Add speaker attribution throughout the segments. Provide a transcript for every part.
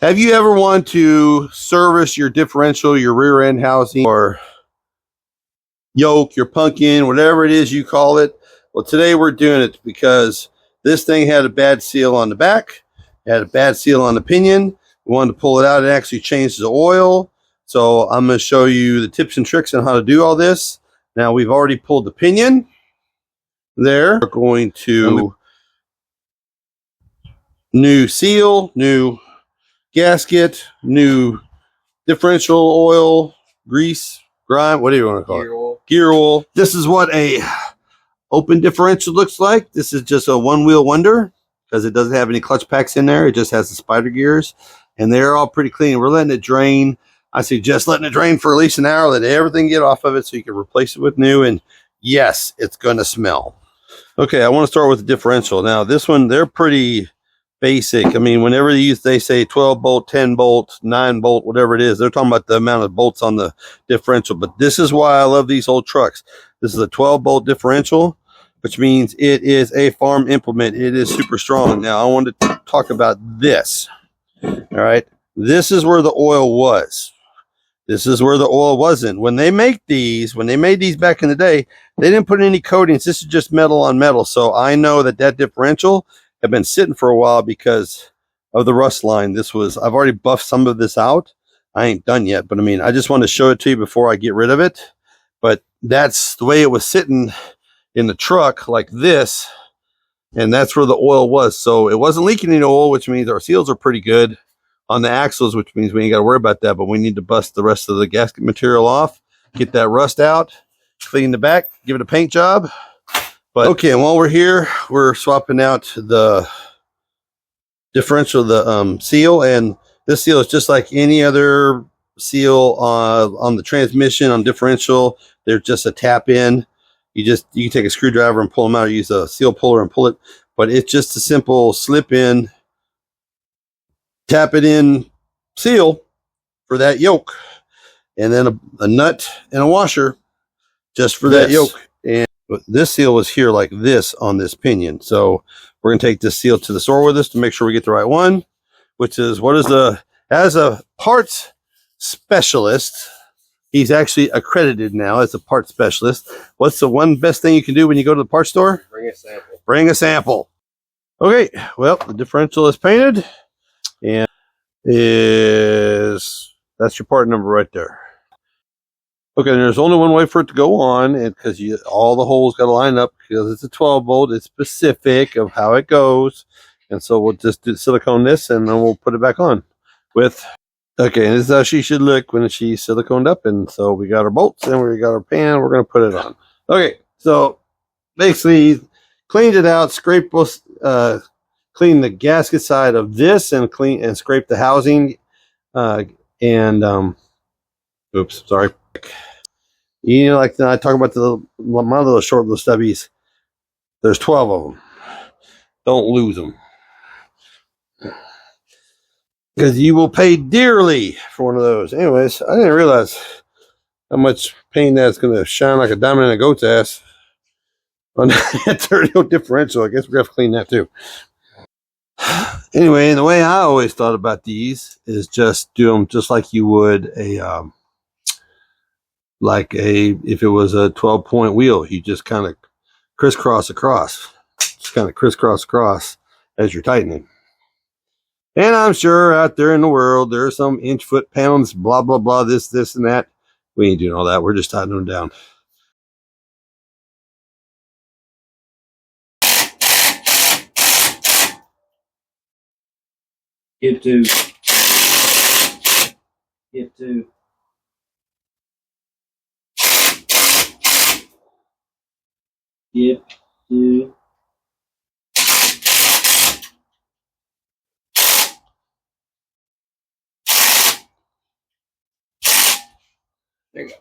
Speaker 1: Have you ever wanted to service your differential, your rear end housing, or yoke, your pumpkin, whatever it is you call it? Well, today we're doing it because this thing had a bad seal on the back, had a bad seal on the pinion. We wanted to pull it out. It actually changed the oil. So I'm going to show you the tips and tricks on how to do all this. Now we've already pulled the pinion there. We're going to new seal, new gasket, new differential oil, grease, grime, what do you want to call it? Gear oil. This is what a open differential looks like. This is just a one-wheel wonder because it doesn't have any clutch packs in there. It just has the spider gears, and they're all pretty clean. We're letting it drain. I suggest letting it drain for at least an hour, let everything get off of it so you can replace it with new, and yes, it's going to smell. Okay, I want to start with the differential. Now, this one, they're pretty basic. I mean, whenever they say 12 bolt, 10 bolt, 9 bolt, whatever it is, they're talking about the amount of bolts on the differential. But this is why I love these old trucks. This is a 12 bolt differential, which means it is a farm implement. It is super strong. Now, I wanted to talk about this. All right. This is where the oil was. This is where the oil wasn't. When they made these back in the day, they didn't put any coatings. This is just metal on metal. So I know that differential had been sitting for a while because of the rust line. I've already buffed some of this out. I ain't done yet, but I mean, I just want to show it to you before I get rid of it. But that's the way it was sitting in the truck like this. And that's where the oil was. So it wasn't leaking any oil, which means our seals are pretty good on the axles, which means we ain't got to worry about that. But we need to bust the rest of the gasket material off, get that rust out, clean the back, give it a paint job. But okay, and while we're here, we're swapping out the differential, the seal, and this seal is just like any other seal on the transmission, on differential. They're just a tap in. You can take a screwdriver and pull them out, or use a seal puller and pull it. But it's just a simple slip in, tap it in seal for that yoke, and then a nut and a washer just for that yoke. And this seal was here like this on this pinion. So we're going to take this seal to the store with us to make sure we get the right one, which is as a parts specialist, he's actually accredited now as a parts specialist. What's the one best thing you can do when you go to the parts store?
Speaker 2: Bring a sample.
Speaker 1: Bring a sample. Okay, well, the differential is painted, and that's your part number right there. Okay, there's only one way for it to go on, and because all the holes got to line up because it's a 12 bolt. It's specific of how it goes, and so we'll just silicone this, and then we'll put it back on with. Okay, and this is how she should look when she's siliconed up, and so we got our bolts and we got our pan. We're gonna put it on. Okay, so basically cleaned it out, scraped clean the gasket side of this, and scrape the housing, oops, sorry. You know, like I talk about my little short little stubbies. There's 12 of them. Don't lose them, because you will pay dearly for one of those. Anyways, I didn't realize how much paint that's going to shine like a diamond in a goat's ass on that dirty old differential. I guess we're going to have to clean that too. Anyway, the way I always thought about these is just do them just like you would if it was a 12-point wheel. You just kind of crisscross across. Just kind of crisscross across as you're tightening. And I'm sure out there in the world, there are some inch, foot, pounds, blah, blah, blah, this, and that. We ain't doing all that. We're just tightening them down.
Speaker 2: Give two. Give two. Give two. There you go.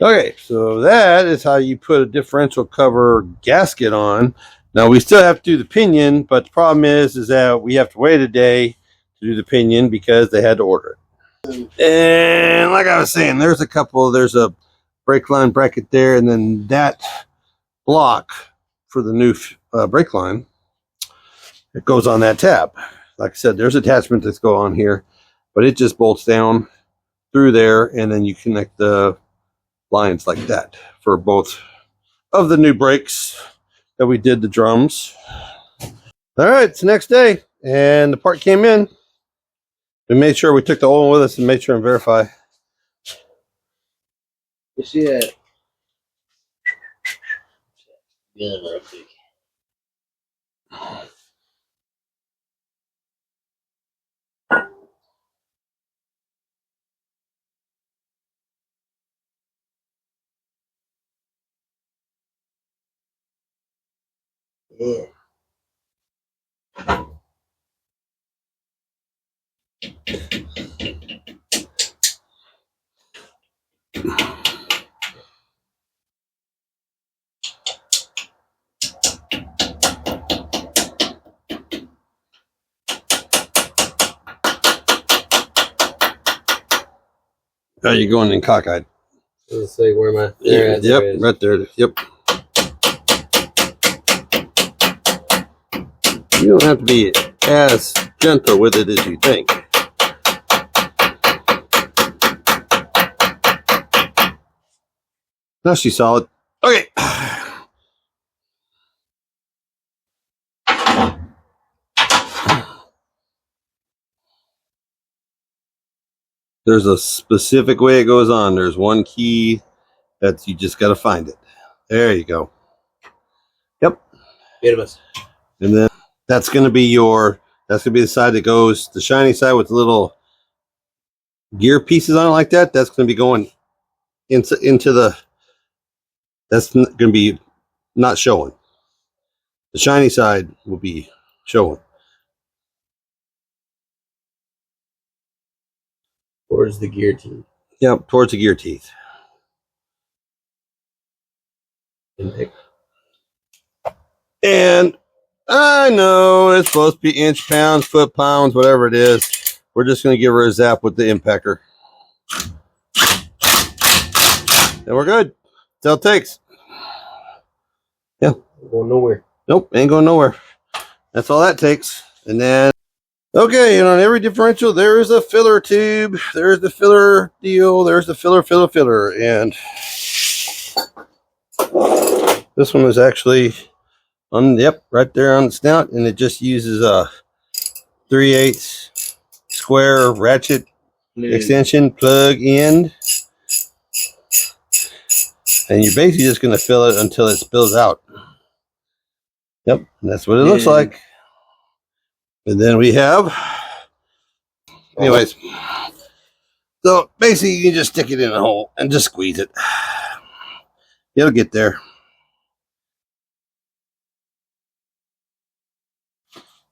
Speaker 1: Okay, so that is how you put a differential cover gasket on. Now, we still have to do the pinion, but the problem is that we have to wait a day to do the pinion because they had to order it. And like I was saying, there's a brake line bracket there, and then that block for the new brake line, it goes on that tab. Like I said, there's attachments that go on here. but it just bolts down through there, and then you connect the lines like that for both of the new brakes that we did the drums. All right, it's the next day, and the part came in. We made sure we took the oil with us and made sure and verify.
Speaker 2: You see that? Yeah, real quick. Yeah.
Speaker 1: Oh, you're going in cockeyed.
Speaker 2: Let's see where my
Speaker 1: Yep, right there. Yep. You don't have to be as gentle with it as you think. Now she's solid. Okay. There's a specific way it goes on. There's one key that you just got to find it. There you go. Yep. And then that's going to be the side that goes, the shiny side with the little gear pieces on it like that. That's going to be going into the, that's going to be not showing. The shiny side will be showing.
Speaker 2: Towards the gear teeth.
Speaker 1: Yep, towards the gear teeth. And I know it's supposed to be inch pounds, foot pounds, whatever it is. We're just going to give her a zap with the impacker. And we're good. That's all it takes. Yeah.
Speaker 2: Going nowhere.
Speaker 1: Nope, ain't going nowhere. That's all that takes. And then, okay, and on every differential, there is a filler tube. There's the filler deal. There's the filler. And this one is actually on, yep, right there on the snout. And it just uses a 3/8 square ratchet extension plug in. And you're basically just going to fill it until it spills out. Yep, that's what it looks like. And then we have, anyways, so basically you can just stick it in a hole and just squeeze it. It'll get there.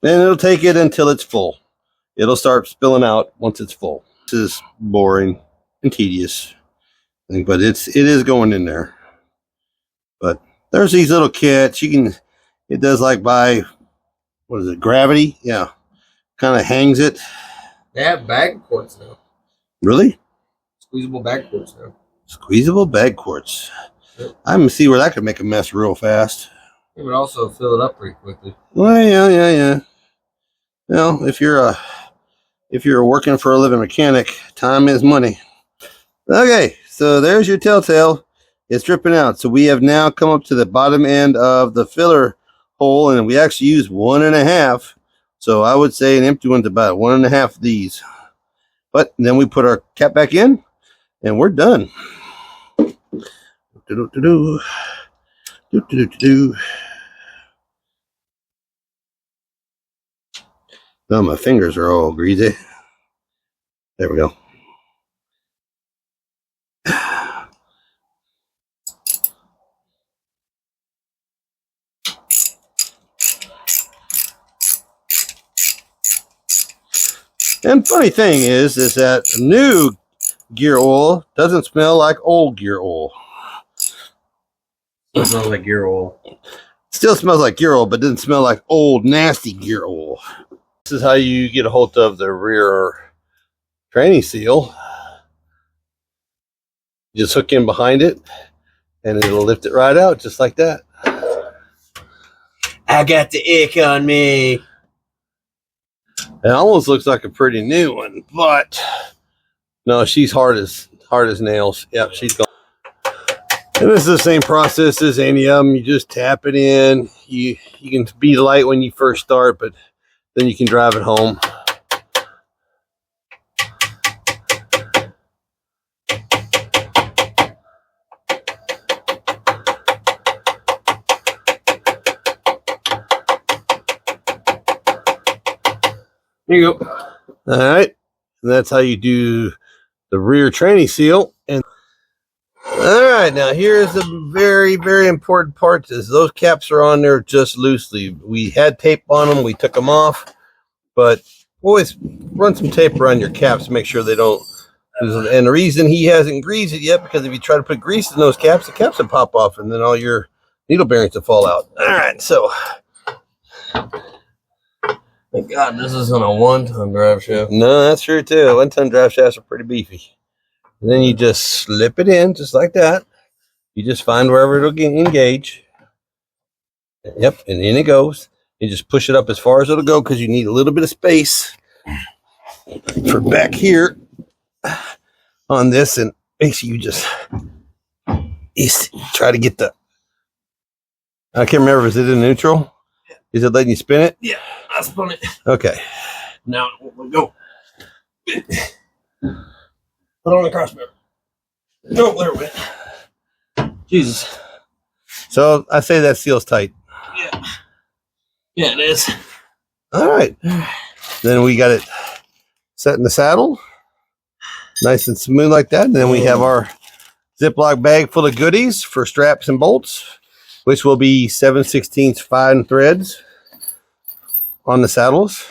Speaker 1: And it'll take it until it's full. It'll start spilling out once it's full. This is boring and tedious, but it is going in there. But there's these little kits. You can, it does like by, what is it, gravity? Yeah. Kind of hangs it.
Speaker 2: They have bag quartz now.
Speaker 1: Really?
Speaker 2: Squeezable bag quartz now.
Speaker 1: Squeezable bag quartz. Yep. I'm gonna see where that could make a mess real fast.
Speaker 2: It would also fill it up pretty quickly.
Speaker 1: Well, yeah. Well, if you're working for a living mechanic, time is money. Okay, so there's your telltale. It's dripping out. So we have now come up to the bottom end of the filler hole, and we actually use 1.5. So I would say an empty one's about 1.5 of these. But then we put our cap back in, and we're done. Oh, my fingers are all greasy. There we go. And funny thing is that new gear oil doesn't smell like old gear oil.
Speaker 2: It smells like gear oil.
Speaker 1: Still smells like gear oil, but doesn't smell like old, nasty gear oil. This is how you get a hold of the rear tranny seal. You just hook in behind it, and it'll lift it right out, just like that.
Speaker 2: I got the ick on me.
Speaker 1: It almost looks like a pretty new one, but no, she's hard as nails. Yep, she's gone. And this is the same process as any of them. You just tap it in. You can be light when you first start, but then you can drive it home. There you go. All right. And that's how you do the rear tranny seal. And all right, now here's a very, very important part. Is those caps are on there just loosely. We had tape on them. We took them off. But always run some tape around your caps to make sure they don't lose them. And the reason he hasn't greased it yet, because if you try to put grease in those caps, the caps will pop off and then all your needle bearings will fall out. All right, so
Speaker 2: Thank God this isn't a one-ton drive shaft.
Speaker 1: no, that's true too. One-ton drive shafts are pretty beefy. And then you just slip it in just like that. You just find wherever it'll engage. Yep, and in it goes. You just push it up as far as it'll go because you need a little bit of space for back here on this, and basically you just try to get the. I can't remember. Is it in neutral? Yeah. Is it letting you spin it?
Speaker 2: Yeah, I spun it.
Speaker 1: Okay.
Speaker 2: Now we'll go. Put on the crossbar. No, there it went. Jesus.
Speaker 1: So I say that seal's tight.
Speaker 2: Yeah. Yeah, it is.
Speaker 1: All right. Then we got it set in the saddle. Nice and smooth like that. And then we have our Ziploc bag full of goodies for straps and bolts, which will be 7/16 fine threads on the saddles.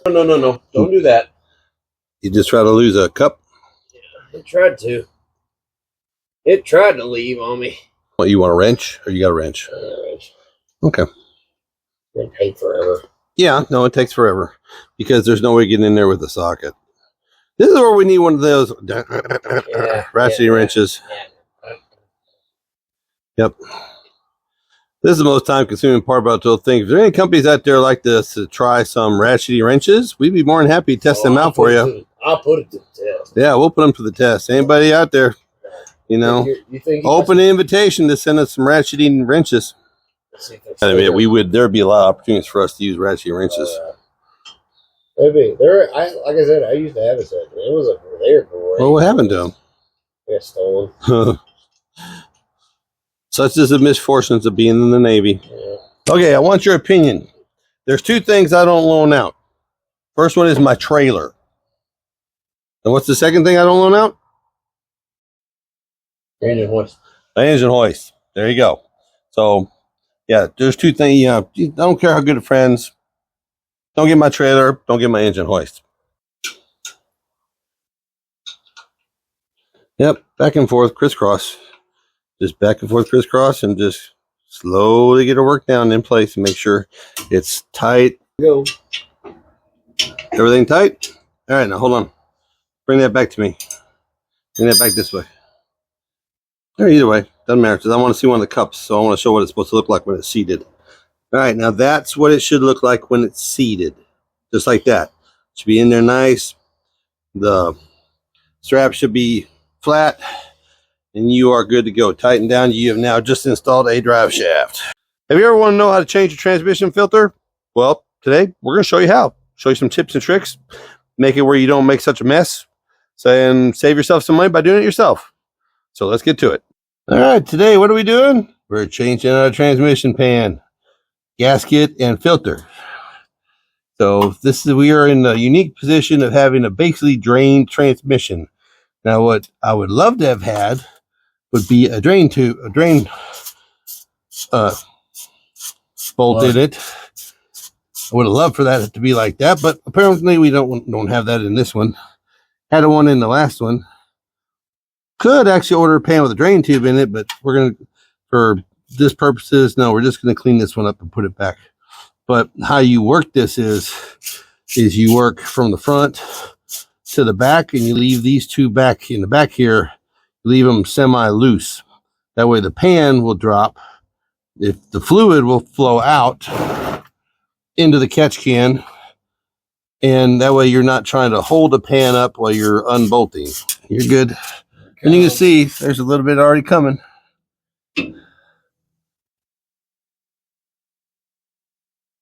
Speaker 1: No. Don't do that. You just try to lose a cup?
Speaker 2: Yeah, it tried to. It tried to leave on me.
Speaker 1: What, you want a wrench? Or you got a wrench?
Speaker 2: Wrench.
Speaker 1: Okay.
Speaker 2: It'll take forever.
Speaker 1: Yeah, no, it takes forever. Because there's no way getting in there with the socket. This is where we need one of those ratchet wrenches.
Speaker 2: Yeah.
Speaker 1: Yep. This is the most time-consuming part about the whole thing. If there are any companies out there like this to try some ratchety wrenches, we'd be more than happy to test them out for you.
Speaker 2: I'll put it to the test.
Speaker 1: Yeah, we'll put them to the test. Anybody out there, you think open invitation to send us some ratchety wrenches. I mean, there'd be a lot of opportunities for us to use ratchet wrenches.
Speaker 2: Maybe like I said, I used to have a set. It was over there for.
Speaker 1: Well, what happened to them?
Speaker 2: Got stolen.
Speaker 1: Such is the misfortunes of being in the Navy. Yeah. Okay, I want your opinion. There's two things I don't loan out. First one is my trailer. And what's the second thing I don't loan out?
Speaker 2: Engine hoist.
Speaker 1: My engine hoist. There you go. So, yeah, there's two things. I don't care how good of friends. Don't get my trailer. Don't get my engine hoist. Yep, back and forth, crisscross. Just back and forth, crisscross, and just slowly get it worked down in place and make sure it's tight.
Speaker 2: Go.
Speaker 1: Everything tight? All right, now hold on. Bring that back to me. Bring that back this way. Or either way, doesn't matter, because I want to see one of the cups, so I want to show what it's supposed to look like when it's seated. All right, now that's what it should look like when it's seated. Just like that. It should be in there nice. The strap should be flat. And you are good to go. Tighten down. You have now just installed a drive shaft. Have you ever want to know how to change your transmission filter? Well, today we're going to show you how. Show you some tips and tricks. Make it where you don't make such a mess. And save yourself some money by doing it yourself. So let's get to it. All right, today what are we doing? We're changing our transmission pan, gasket, and filter. So we are in the unique position of having a basically drained transmission. Now, what I would love to have had would be a drain bolt in it. I would have loved for that to be like that, but apparently we don't have that in this one. Had one in the last one. Could actually order a pan with a drain tube in it, but we're gonna, for this purposes, no, we're just gonna clean this one up and put it back. But how you work this is you work from the front to the back, and you leave these two back in the back here. leave them semi-loose. That way the pan will drop. If the fluid will flow out into the catch can, and that way you're not trying to hold the pan up while you're unbolting. You're good. And you can see there's a little bit already coming.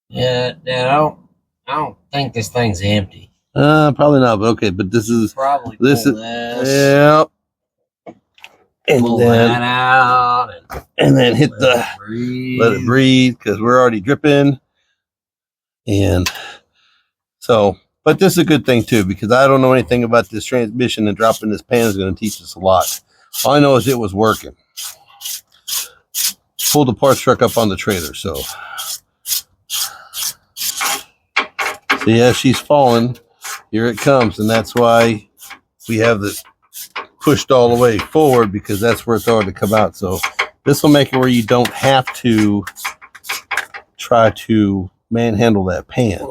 Speaker 3: Yeah, Dad, I don't think this thing's empty.
Speaker 1: Probably not, but okay, but this is
Speaker 3: Probably
Speaker 1: this
Speaker 3: pull
Speaker 1: is
Speaker 3: this,
Speaker 1: yep. And
Speaker 3: pull
Speaker 1: then
Speaker 3: that out,
Speaker 1: and then hit
Speaker 3: let
Speaker 1: the
Speaker 3: it breathe.
Speaker 1: let it breathe because we're already dripping. And so, but this is a good thing too, because I don't know anything about this transmission, and dropping this pan is going to teach us a lot. All I know is it was working. Pulled the parts truck up on the trailer, so yeah, she's falling. Here it comes, and that's why we have this pushed all the way forward, because that's where it's already come out. So this will make it where you don't have to try to manhandle that pan.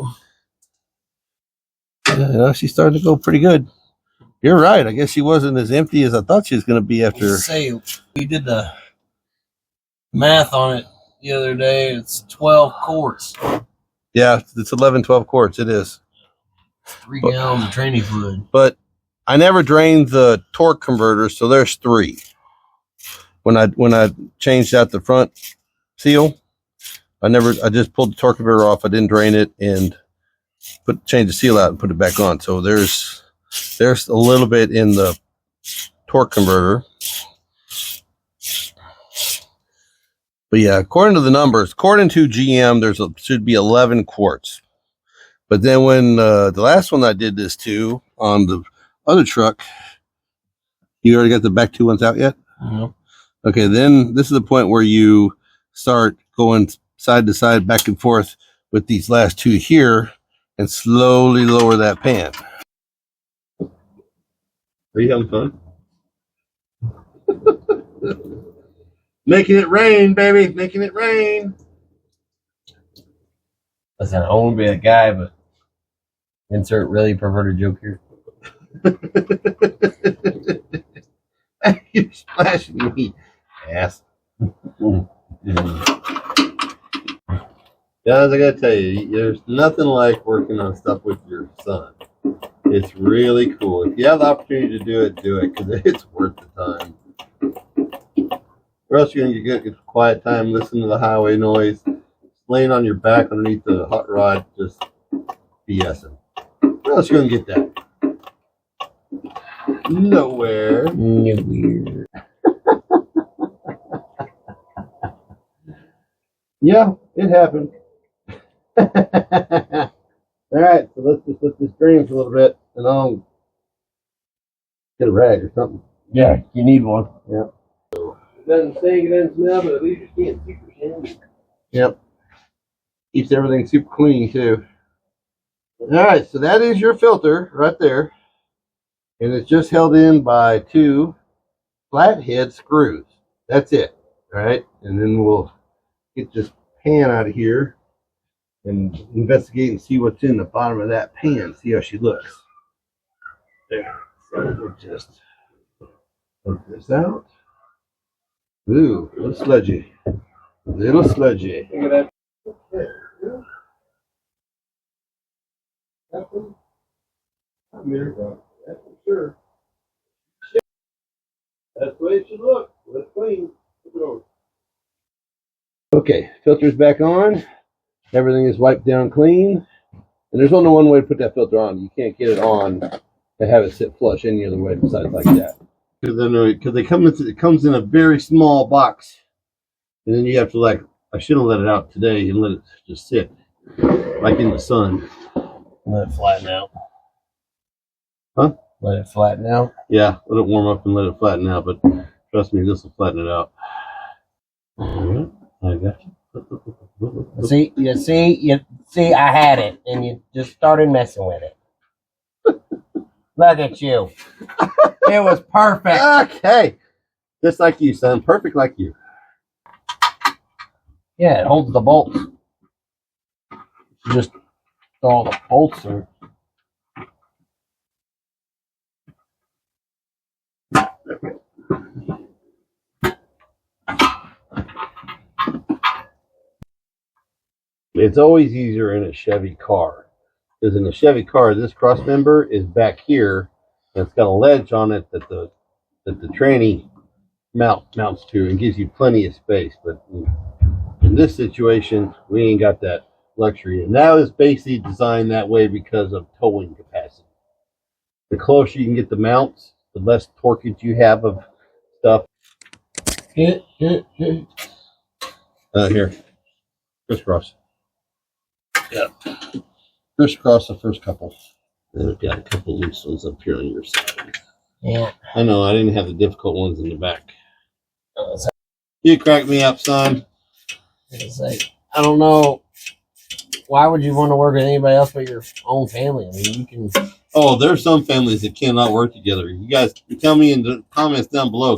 Speaker 1: She's starting to go pretty good. You're right. I guess she wasn't as empty as I thought she was going to be after.
Speaker 3: Say, we did the math on it the other day. It's 12 quarts.
Speaker 1: Yeah, it's 11, 12 quarts. It is.
Speaker 3: 3 gallons of training fluid.
Speaker 1: But I never drained the torque converter, so there's 3. When I changed out the front seal, I just pulled the torque converter off. I didn't drain it and change the seal out and put it back on. So there's a little bit in the torque converter. But yeah, according to the numbers, according to GM, should be 11 quarts. But then when the last one I did this to on the other truck, you already got the back 2 ones out yet?
Speaker 3: Mm-hmm.
Speaker 1: Okay, then this is the point where you start going side to side, back and forth with these last 2 here, and slowly lower that pan. Are you having fun? Making it rain, baby. Making it rain.
Speaker 3: Listen, I won't be a guy, but insert really perverted joke here.
Speaker 1: You're splashing me, ass. Guys, I gotta tell you, there's nothing like working on stuff with your son. It's really cool. If you have the opportunity to do it, because it's worth the time. Or else you're gonna get quiet time, listen to the highway noise, laying on your back underneath the hot rod, just BSing. Where else you gonna get that? Nowhere.
Speaker 3: Nowhere.
Speaker 1: Yeah, it happened. All right, so let's just let this drain for a little bit, and I'll get a rag or something.
Speaker 3: Yeah, you need one.
Speaker 1: Yeah. It doesn't stink, it doesn't smell, but at least you can't keep your hands. Yep. Keeps everything super clean too. All right, so that is your filter right there, and it's just held in by 2 flathead screws. That's it. All right, and then we'll get this pan out of here and investigate and see what's in the bottom of that pan. See how she looks. There. So we'll just take this out. Ooh, a little sludgy. Little sludgy. Look at that. Okay. That's for sure. That's the way it should look. Let's clean. Okay, filter's back on. Everything is wiped down clean. And there's only one way to put that filter on. You can't get it on to have it sit flush any other way besides like that. Because it comes in a very small box. And then you have to I should have let it out today and let it just sit like in the sun.
Speaker 3: Let it flatten out.
Speaker 1: Huh?
Speaker 3: Let it flatten out.
Speaker 1: Yeah, let it warm up and let it flatten out. But trust me, this will flatten it out. All right, I got you.
Speaker 3: See, I had it, and you just started messing with it. Look at you. It was perfect.
Speaker 1: Okay. Just like you, son. Perfect like you.
Speaker 3: Yeah, it holds the bolts. Just all the bolts are.
Speaker 1: It's always easier in a Chevy car. Because in a Chevy car, this cross member is back here, and it's got a ledge on it that the tranny mounts to and gives you plenty of space. But in this situation, we ain't got that luxury. And that is basically designed that way because of towing capacity. The closer you can get the mounts, the less torquage you have of stuff. Here. Crisscross. Yeah. Crisscross the first couple. And I've got a couple loose ones up here on your side.
Speaker 3: Yeah.
Speaker 1: I know, I didn't have the difficult ones in the back. You crack me up, son.
Speaker 3: It's like, I don't know. Why would you want to work with anybody else but your own family? I mean, you can.
Speaker 1: Oh, there's some families that cannot work together. You guys tell me in the comments down below.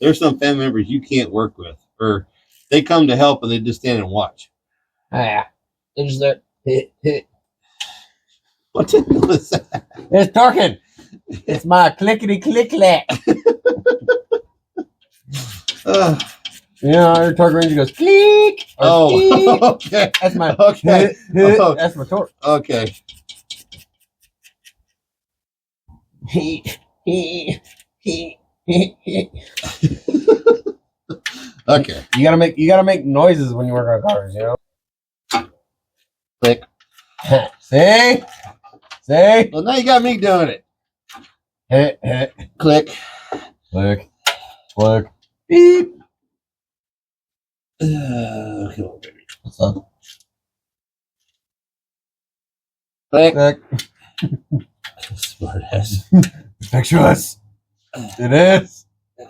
Speaker 1: There's some family members you can't work with, or they come to help and they just stand and watch.
Speaker 3: Yeah. They're just there.
Speaker 1: What the hell is that?
Speaker 3: It's talking. It's my clickety click clack. You know, your torque ranger goes click.
Speaker 1: Oh, okay.
Speaker 3: That's my
Speaker 1: okay.
Speaker 3: That's my torque.
Speaker 1: Okay. Okay.
Speaker 3: You gotta make noises when you work on cars, you know.
Speaker 1: Click.
Speaker 3: See?
Speaker 1: Well, now you got me doing it. Click.
Speaker 3: Click. Click.
Speaker 1: Beep. Come on, baby.
Speaker 3: What's up?
Speaker 1: Click.
Speaker 3: Click.
Speaker 1: Smart ass.
Speaker 3: Pictureless. It is.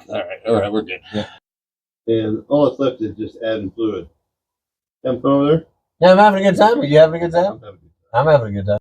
Speaker 1: All right, we're good.
Speaker 3: Yeah.
Speaker 1: And all that's left is just adding fluid. Come over there.
Speaker 3: Yeah, I'm having a good time. Are you having a good time? I'm having a good time.